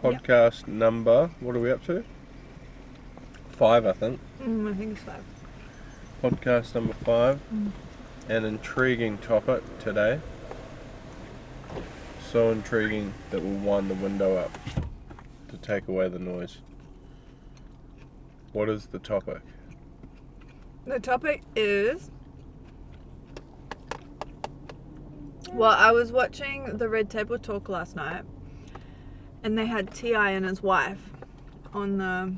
Podcast number, what are we up to? 5, I think. I think it's 5. Podcast number 5. An intriguing topic today. So intriguing that we'll wind the window up to take away the noise. What is the topic? The topic is... Well, I was watching the Red Table Talk last night, and they had T.I. and his wife on the...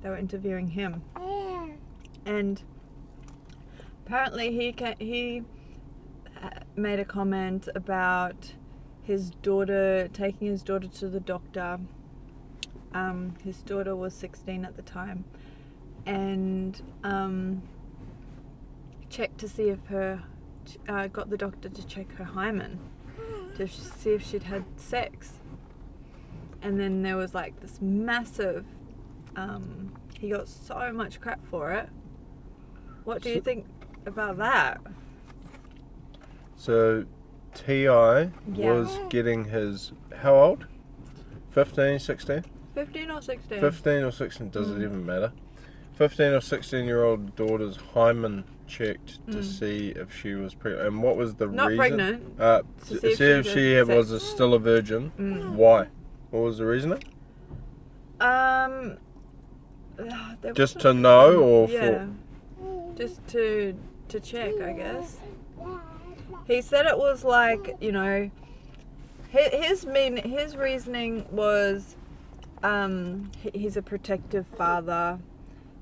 they were interviewing him. And apparently he made a comment about his daughter, taking his daughter to the doctor. His daughter was 16 at the time, and checked to see if got the doctor to check her hymen to see if she'd had sex. And then there was like this massive, he got so much crap for it. What do you think about that? So T.I. was getting his, how old? 15, 16? 15 or 16? 15 or 16, does it even matter? 15 or 16-year-old daughter's hymen checked to see if she was pregnant. And what was the reason? Not pregnant. To see if she was still a virgin. Why? What was the reasoning? Just to know, or yeah, just to check, I guess. He said it was like, you know, his reasoning was, he's a protective father.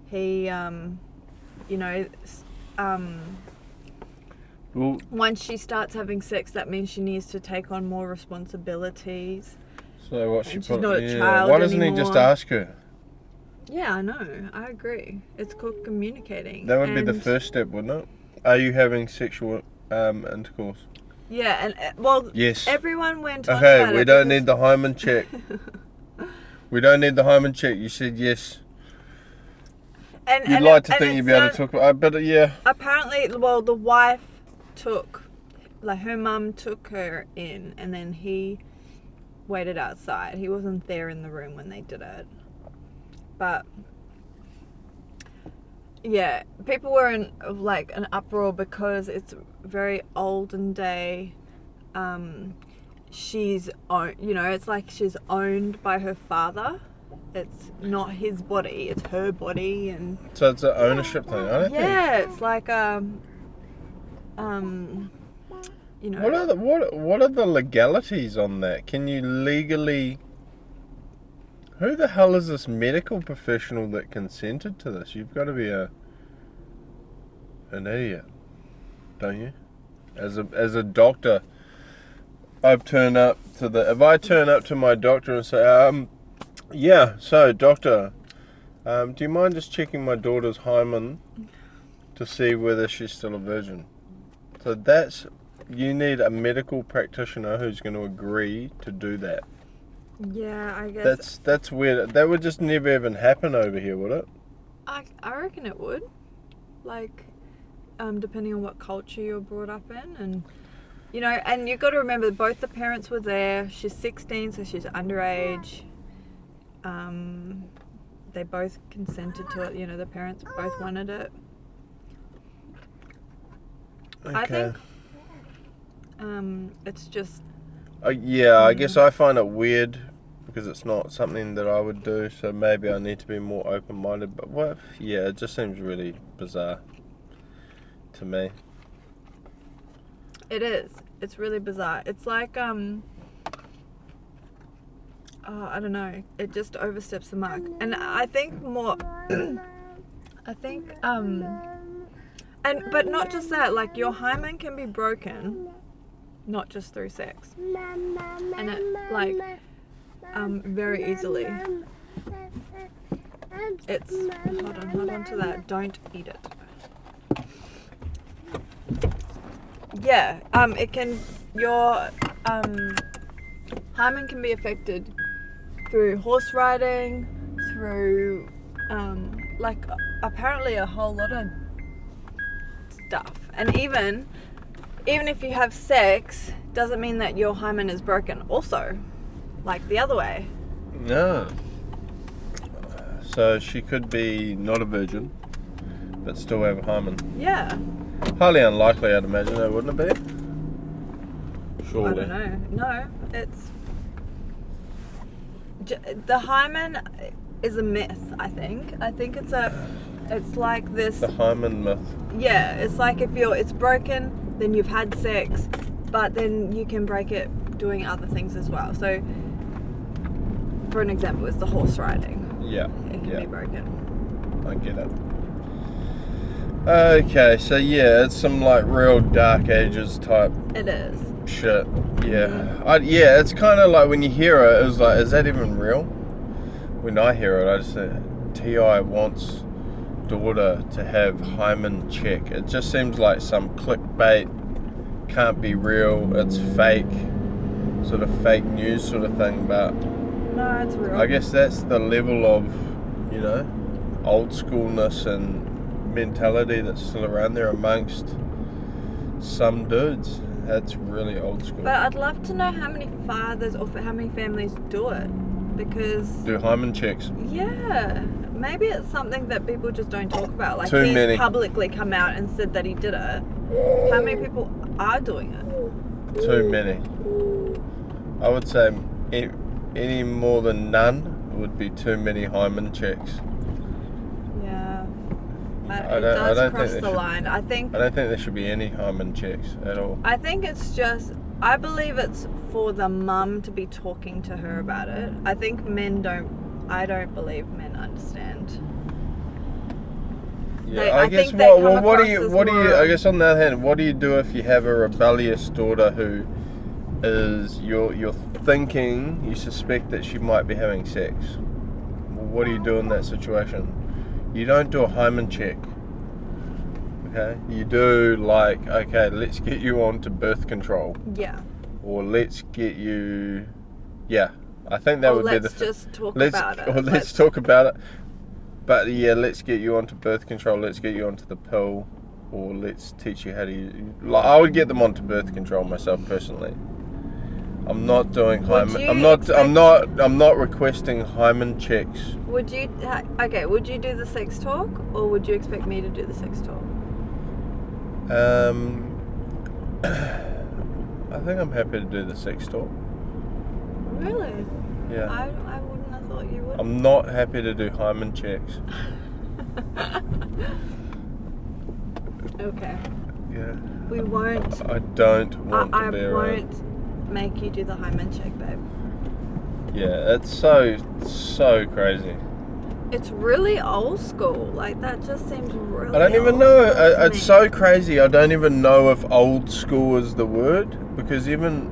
He, you know, once she starts having sex, that means she needs to take on more responsibilities. So what she she's put? not a child Why doesn't anymore. he just ask her? Yeah, I know. I agree. It's called communicating. That would be the first step, wouldn't it? Are you having sexual intercourse? Yeah, and well, yes. Everyone went on okay, about we it don't need the hymen check. We don't need the hymen check. You said yes. You'd like to think you'd be able to talk about, but yeah. Apparently, well, the wife her mum took her in, and then he waited outside. He wasn't there in the room when they did it. But yeah, people were in like an uproar because it's very olden day. She's it's like she's owned by her father. It's not his body; it's her body, and so it's an ownership thing. I don't think. Yeah, it's like you know. What are the legalities on that? Can you legally? Who the hell is this medical professional that consented to this? You've got to be an idiot, don't you? As a doctor, if I turn up to my doctor and say, yeah, so doctor, do you mind just checking my daughter's hymen to see whether she's still a virgin? So you need a medical practitioner who's going to agree to do that. Yeah, I guess that's weird. That would just never even happen over here, would it? I reckon it would. Like, depending on what culture you're brought up in, and you know, and you've got to remember both the parents were there. She's 16, so she's underage. They both consented to it. You know, the parents both wanted it. Okay. I think it's just. I guess I find it weird because it's not something that I would do. So maybe I need to be more open-minded. But it just seems really bizarre to me. It is. It's really bizarre. It's like I don't know. It just oversteps the mark. And I think more. But not just that. Like, your hymen can be broken, not just through sex, and it very easily. It's hold on to that. Don't eat it. Yeah. It can. Your hymen can be affected through horse riding, through apparently a whole lot of stuff. And even if you have sex, doesn't mean that your hymen is broken also, like the other way. No. So she could be not a virgin, but still have a hymen. Yeah. Highly unlikely, I'd imagine, though, wouldn't it be? Surely. I don't know. No, it's... The hymen is a myth, I think. I think it's like this... The hymen myth. Yeah, it's like if it's broken, then you've had sex, but then you can break it doing other things as well. So, for an example, is the horse riding. Yeah. It can be broken. I get it. Okay, so yeah, it's some like real Dark Ages type It is. shit. Yeah. Yeah, it's kind of like when you hear it, it's like, is that even real? When I hear it, I just say, T.I. wants daughter to have hymen check. It just seems like some clickbait, can't be real, it's fake, sort of fake news sort of thing, but No, it's real. I guess that's the level of, you know, old schoolness and mentality that's still around there amongst some dudes. That's really old school. But I'd love to know how many fathers or how many families do it, because Do hymen checks. yeah, maybe it's something that people just don't talk about. Like Too he's many. publicly come out and said that he did it. How many people are doing it? Too many. I would say any more than none would be too many hymen checks. Yeah, I it don't- I does don't cross think the they should- line. I think I don't think there should be any hymen checks at all. I think it's just, I believe it's for the mum to be talking to her about it. I think I don't believe men understand. Yeah, I I guess think they come what do across you as what do you more- I guess on the other hand, what do you do if you have a rebellious daughter who is you're thinking, you suspect that she might be having sex? Well, what do you do in that situation? You don't do a hymen check. Okay? You do like, okay, let's get you on to birth control. Yeah. Or let's get you I think that Or would be the let's just talk let's about it. or let's talk about it. But yeah, let's get you onto birth control, let's get you onto the pill, or let's teach you how to use, like, I would get them onto birth control myself personally. I'm not doing Would hymen. you I'm not requesting hymen checks. Would you would you do the sex talk, or would you expect me to do the sex talk? I think I'm happy to do the sex talk. Really? Yeah. I wouldn't have thought you would. I'm not happy to do hymen checks. Okay. Yeah. We won't. I don't want I to be around. won't make you do the hymen check, babe. Yeah, it's so crazy. It's really old school. Like, that just seems really I don't even old know. school to It's me. so crazy. I don't even know if old school is the word, because even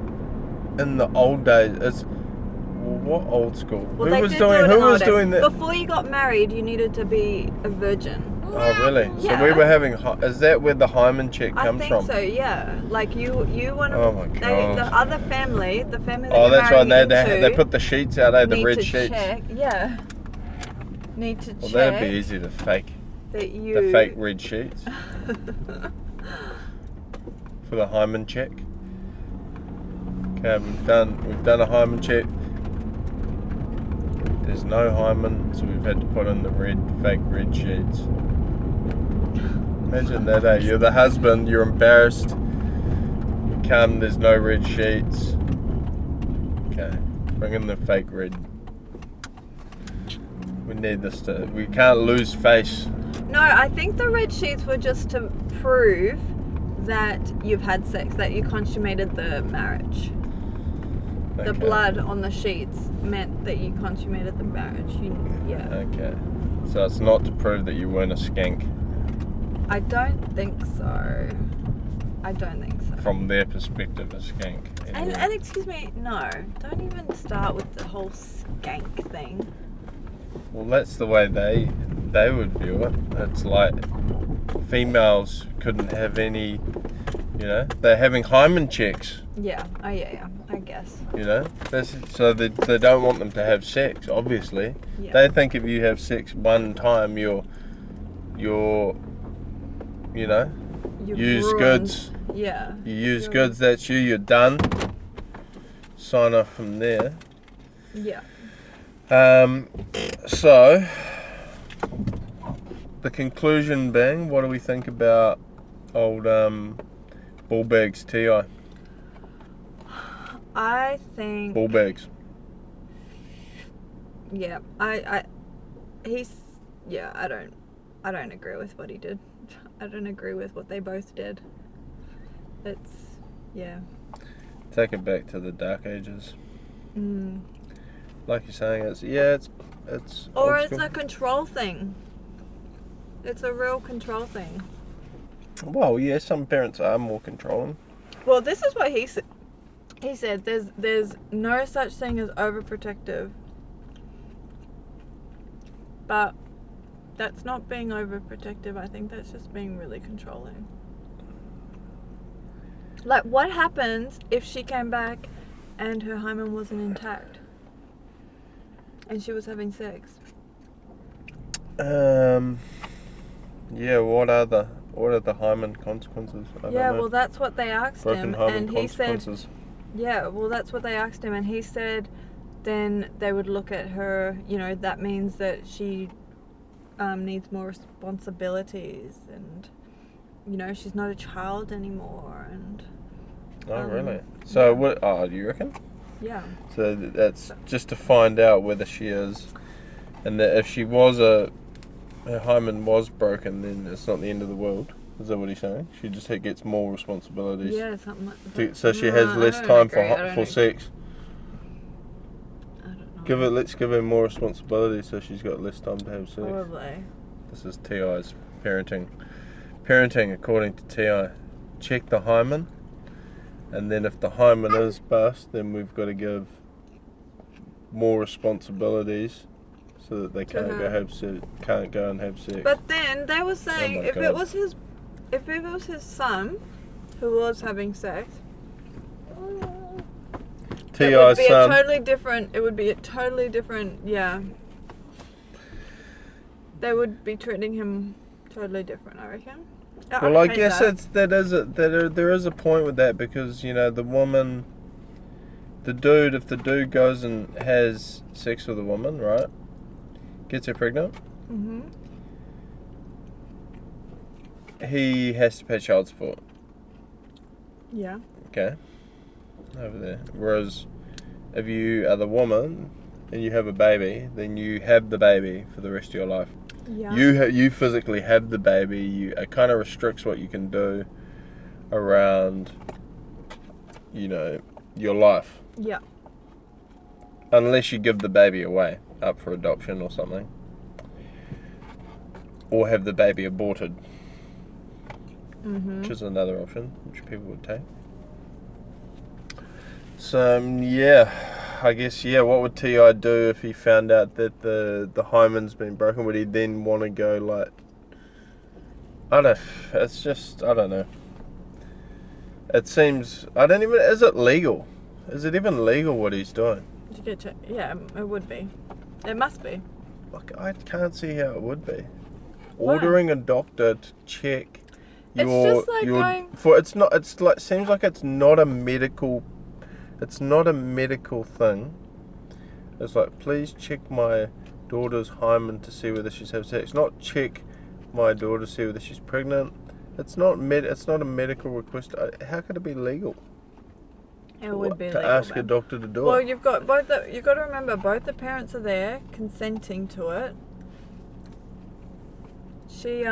in the old days, it's what old school? Well, Who they was did doing? do it Who in old was days. doing that? Before you got married, you needed to be a virgin. Oh, really? So Yeah. we were having. Is that where the hymen check I comes think from? so, yeah. Like, you want to... Oh my God. The other family, the family that Oh, you're that's right. marrying They into, put the sheets out. The need red to sheets. check. Yeah. Need to Well, check that'd be easy to fake. that you... The fake red sheets for the hymen check. Okay, we've done a hymen check. There's no hymen, so we've had to put in the fake red sheets. Imagine that, eh? You're the husband, you're embarrassed. You come, there's no red sheets. Okay, bring in the fake red. We need this we can't lose face. No, I think the red sheets were just to prove that you've had sex, that you consummated the marriage. The Okay. blood on the sheets meant that you consummated the marriage. Yeah. Okay. So it's not to prove that you weren't a skank I don't think so. I don't think so. from their perspective, a skank. Anyway. And excuse me, no, don't even start with the whole skank thing. Well, that's the way they would view it. It's like females couldn't have any, you know, they're having hymen checks, Yeah. Oh yeah, I guess. you know. So they don't want them to have sex, obviously. Yeah. They think if you have sex one time, you're you know, You've used ruined- goods. Yeah. You use goods, that's you, you're done. Sign off from there. Yeah. So, the conclusion being, what do we think about old ball bags T.I.? I think. Ball bags. Yeah. I don't agree with what he did. I don't agree with what they both did. Yeah. Take it back to the dark ages. Mm. Like you're saying, it's Or old it's school. a control thing. It's a real control thing. Well, yeah, some parents are more controlling. Well, this is what he said. He said there's no such thing as overprotective. But that's not being overprotective. I think that's just being really controlling. Like, what happens if she came back and her hymen wasn't intact? And she was having sex? Yeah, what are the hymen consequences? I don't know. Well, that's what they asked Broken him, hymen and he said, consequences. yeah, well, that's what they asked him, and he said, then they would look at her. That means that she needs more responsibilities, and she's not a child anymore, and. Oh, really? So, yeah. what? Oh, do you reckon? Yeah. So that's just to find out whether she is, and that if she was her hymen was broken, then it's not the end of the world. Is that what he's saying? She just gets more responsibilities. Yeah, something like that. So she has less time for sex. I don't know. Let's give her more responsibility, so she's got less time to have sex. Probably. This is T.I.'s parenting. Parenting, according to T.I. Check the hymen, and then if the hymen is bust, then we've got to give more responsibilities so that they can't go and have sex. But then they were saying if it was his son who was having sex, T.I.'s son. It would be a totally different. Yeah. They would be treating him totally different, I reckon. Well, I guess there is a point with that, because the woman, if the dude goes and has sex with a woman, right, gets her pregnant, he has to pay child support. Yeah. Okay. Over there. Whereas if you are the woman and you have a baby, then you have the baby for the rest of your life. Yeah. You physically have the baby. It kind of restricts what you can do around, your life. Yeah. Unless you give the baby away, up for adoption or something. Or have the baby aborted. Which is another option, which people would take. So, I guess, what would T.I. do if he found out that the hymen's been broken? Would he then want to go, like, I don't know. It seems, is it legal? Is it even legal what he's doing? To get checked. Yeah, it would be. It must be. Like, I can't see how it would be. Why? Ordering a doctor to check It's just like going... seems like it's not a medical thing. It's like, please check my daughter's hymen to see whether she's having sex. Not check my daughter to see whether she's pregnant. It's not a medical request. How could it be legal? It would be legal. To ask a doctor to do it. Well, you've got to remember, both the parents are there consenting to it. She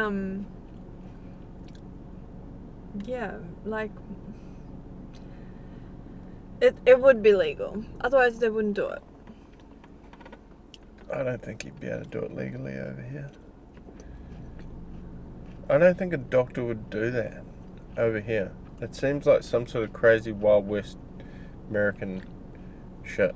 it would be legal. Otherwise they wouldn't do it. I don't think he'd be able to do it legally over here. I don't think a doctor would do that over here. It seems like some sort of crazy Wild West American shit.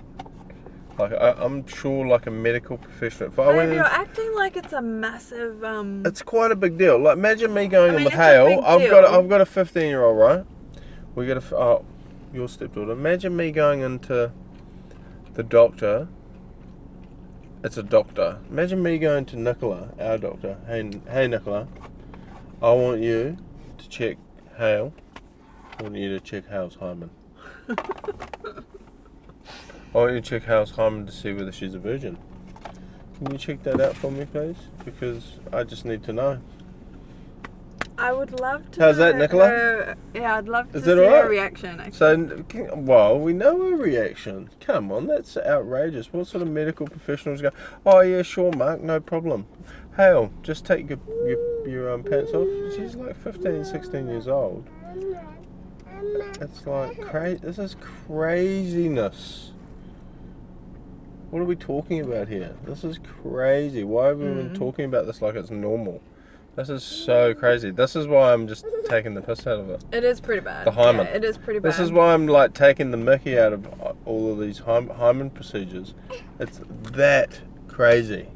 Like, I'm sure, like, a medical professional. Babe, you're acting like it's a massive It's quite a big deal. Like, imagine me going in with it's a Hale. big I've got a 15-year-old, right? We got your stepdaughter. Imagine me going into the doctor. It's a doctor. Imagine me going to Nicola, our doctor. Hey Nicola, I want you to check Hale I want you to check Hal's hymen. I want you to check Hal's hymen to see whether she's a virgin. Can you check that out for me, please? Because I just need to know. I would love to. How's that, Nicola? Yeah, I'd love to Is see that her alright? reaction. Actually. So, well, we know her reaction. Come on, that's outrageous. What sort of medical professionals go, oh yeah, sure, Mark, no problem. Hale, just take your pants off. She's like 15, 16 years old. It's like, this is craziness. What are we talking about here? This is crazy. Why have we been talking about this like it's normal? This is so crazy. This is why I'm just taking the piss out of it. It is pretty bad. The hymen. Yeah, it is pretty bad. This is why I'm like taking the mickey out of all of these hymen procedures. It's that crazy.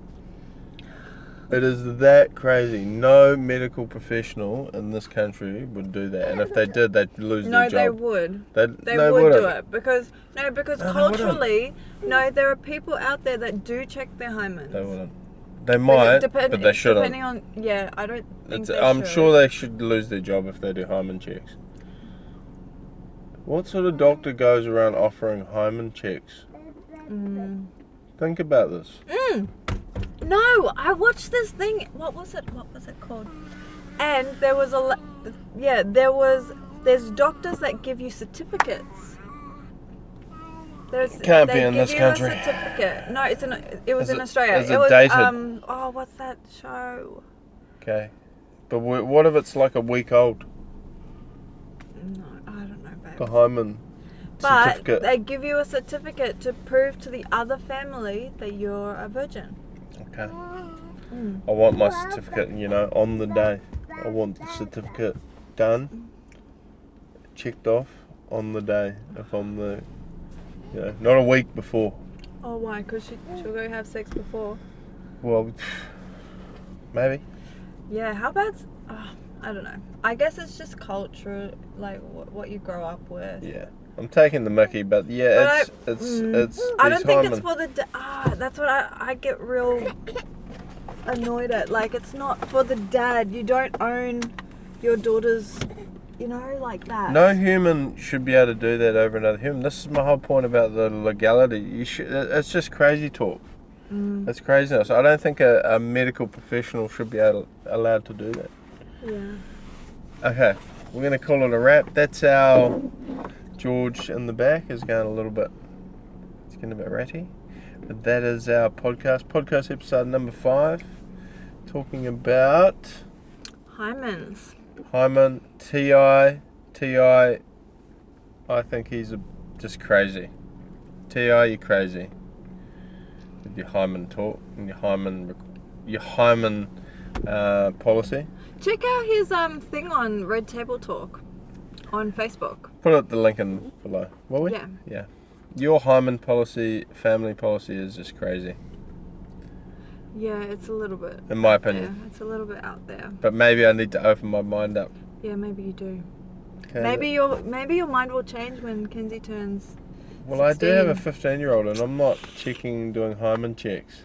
It is that crazy. No medical professional in this country would do that, and if they did, they'd lose their job. No, they would. They no, would wouldn't. do it because No, culturally, there are people out there that do check their hymens. They wouldn't. They might, but they shouldn't. Depending on, I don't think I'm sure they should lose their job if they do hymen checks. What sort of doctor goes around offering hymen checks? Think about this. No, I watched this thing. What was it called? And there was there's doctors that give you certificates. Can't be in this country. A certificate. No, it was in Australia. Is it was dated? What's that show? Okay, but what if it's like a week old? No, I don't know, babe. The hymen certificate. But they give you a certificate to prove to the other family that you're a virgin. Okay. I want my certificate, on the day. I want the certificate done, checked off on the day. If I'm the, not a week before. Oh, why? Because she'll go have sex before. Well, maybe. Yeah, how bad's... I don't know. I guess it's just culture, like what you grow up with. Yeah. I'm taking the mickey, but it's I don't think it's for the... that's what I get real annoyed at. Like, it's not for the dad. You don't own your daughter's... like that. No human should be able to do that over another human. This is my whole point about the legality. It's just crazy talk. It's craziness. I don't think a medical professional should be allowed to do that. Yeah. Okay, we're going to call it a wrap. That's our... George in the back is going a little bit... It's getting a bit ratty. But that is our podcast. Podcast episode number 5. Talking about... Hymens. Hymen, T.I. I think he's just crazy. T.I., you're crazy. With your hymen talk and your hymen policy. Check out his thing on Red Table Talk on Facebook. Put the link in below, will we? Yeah. Your hymen policy, family policy is just crazy. Yeah, it's a little bit. In my opinion. Yeah, it's a little bit out there. But maybe I need to open my mind up. Yeah, maybe you do. Okay. Maybe your mind will change when Kenzie turns 16. I do have a 15-year-old and I'm not doing hymen checks.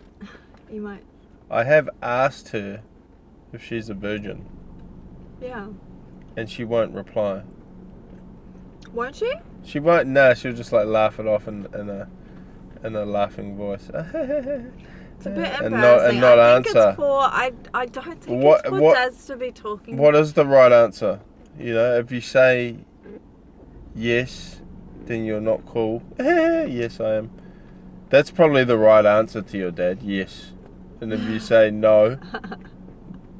You might. I have asked her if she's a virgin. Yeah. And she won't reply. Won't she? She won't. No, she'll just like laugh it off in a laughing voice. It's a bit embarrassing. And not I think answer. It's for I don't think it's for dads to be talking. What is the right answer? If you say yes, then you're not cool. Yes, I am. That's probably the right answer to your dad. Yes. And if you say no,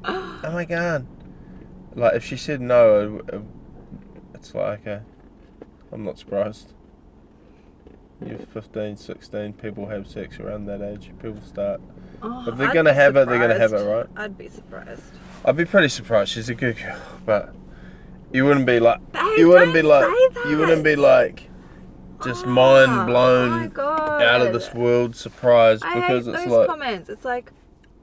oh my god. Like if she said no, it's like okay. I'm not surprised. You're 15, 16, people have sex around that age. People start. If they're going to have it, they're going to have it, right? I'd be surprised. I'd be pretty surprised. She's a good girl, but you wouldn't be like... Babe, you wouldn't be like... say that. You wouldn't be like... Just mind blown, oh my God. out of this world, surprised, because I hate it's those like... comments. It's like,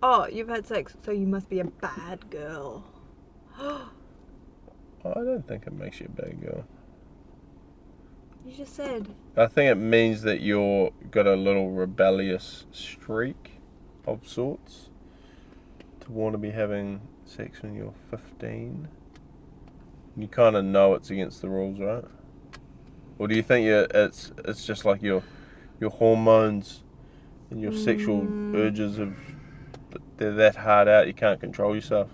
oh, you've had sex, so you must be a bad girl. I don't think it makes you a bad girl. You just said. I think it means that you're got a little rebellious streak of sorts to want to be having sex when you're 15. You kind of know it's against the rules, right? Or do you think it's just like your hormones and your sexual urges they're that hard out you can't control yourself?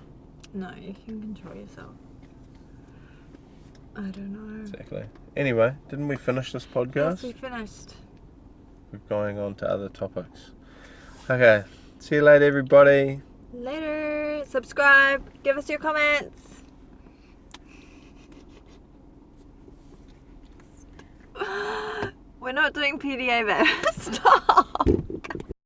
No, you can control yourself. I don't know. Exactly. Anyway, didn't we finish this podcast? Yes, we finished. We're going on to other topics. Okay. See you later, everybody. Later. Subscribe. Give us your comments. We're not doing PDA, babe. Stop.